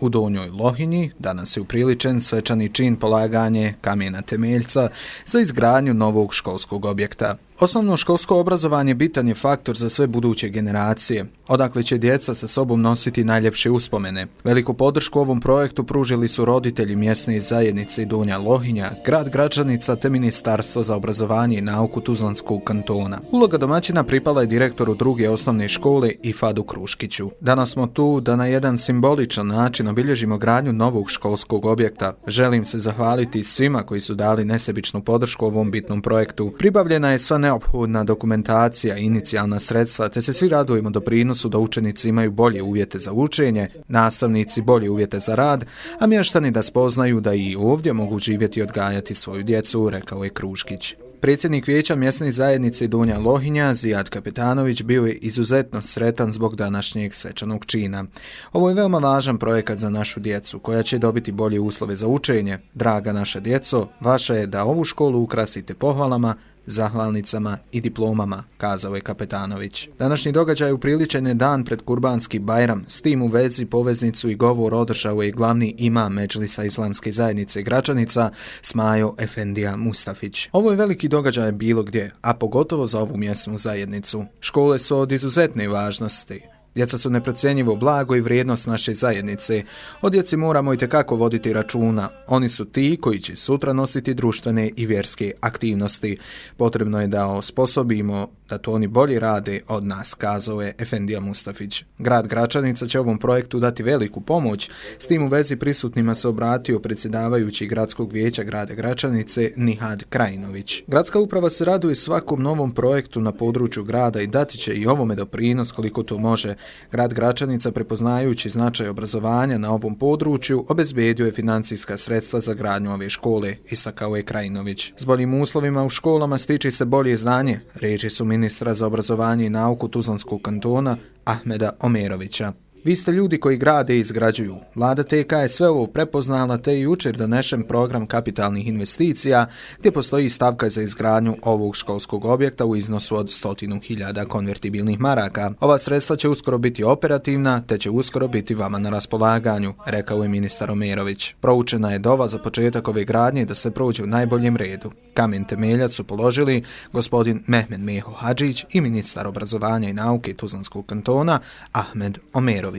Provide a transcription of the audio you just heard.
U Donjoj Lohinji danas je upriličen svečani čin polaganje kamena temeljca za izgradnju novog školskog objekta. Osnovno školsko obrazovanje bitan je faktor za sve buduće generacije, odakle će djeca sa sobom nositi najljepše uspomene. Veliku podršku ovom projektu pružili su roditelji mjesne zajednice Donja Lohinja, grad Gračanica te Ministarstvo za obrazovanje i nauku Tuzlanskog kantona. Uloga domaćina pripala je direktoru druge osnovne škole Ifadu Kruškiću. Danas smo tu da na jedan simboličan način obilježimo gradnju novog školskog objekta. Želim se zahvaliti svima koji su dali nesebičnu podršku ovom bitnom projektu. Pribavljena je sva neophodna dokumentacija i inicijalna sredstva, te se svi radujemo doprinosu da učenici imaju bolje uvjete za učenje, nastavnici bolje uvjete za rad, a mještani da spoznaju da i ovdje mogu živjeti i odgajati svoju djecu, rekao je Kruškić. Predsjednik vijeća mjesne zajednice Donja Lohinja, Zijad Kapetanović, bio je izuzetno sretan zbog današnjeg svečanog čina. Ovo je veoma važan projekat za našu djecu, koja će dobiti bolje uslove za učenje. Draga naša djeco, vaša je da ovu školu ukrasite pohvalama, zahvalnicama i diplomama, kazao je Kapetanović. Današnji događaj upriličen je dan pred Kurbanski Bajram. S tim u vezi poveznicu i govor održao je glavni imam Medžlisa Islamske zajednice Gračanica, Smajo Efendija Mustafić. Ovo je veliki događaj bilo gdje, a pogotovo za ovu mjesnu zajednicu. Škole su od izuzetne važnosti. Djeca su neprocjenjivo blago i vrijednost naše zajednice. O djeci moramo itekako voditi računa. Oni su ti koji će sutra nositi društvene i vjerske aktivnosti. Potrebno je da osposobimo da to oni bolje rade od nas, kazao je Efendija Mustafić. Grad Gračanica će ovom projektu dati veliku pomoć. S tim u vezi prisutnima se obratio predsjedavajući gradskog vijeća grada Gračanice Nihad Krajinović. Gradska uprava se raduje svakom novom projektu na području grada i dati će i ovome doprinos koliko to može. Grad Gračanica, prepoznajući značaj obrazovanja na ovom području, obezbedio je financijska sredstva za gradnju ove škole, istakao je Krajinović. S boljim uslovima u školama stiče se bolje znanje, riječi su ministra za obrazovanje i nauku Tuzlanskog kantona Ahmeda Omerovića. Vi ste ljudi koji grade i izgrađuju. Vlada TK je sve ovo prepoznala te je jučer donešen program kapitalnih investicija gdje postoji stavka za izgradnju ovog školskog objekta u iznosu od 100.000 konvertibilnih maraka. Ova sredstva će uskoro biti operativna te će uskoro biti vama na raspolaganju, rekao je ministar Omerović. Proučena je dova za početak ove gradnje da se prođe u najboljem redu. Kamen temeljac su položili gospodin Mehmed Meho Hadžić i ministar obrazovanja i nauke Tuzlanskog kantona Ahmed Omerović.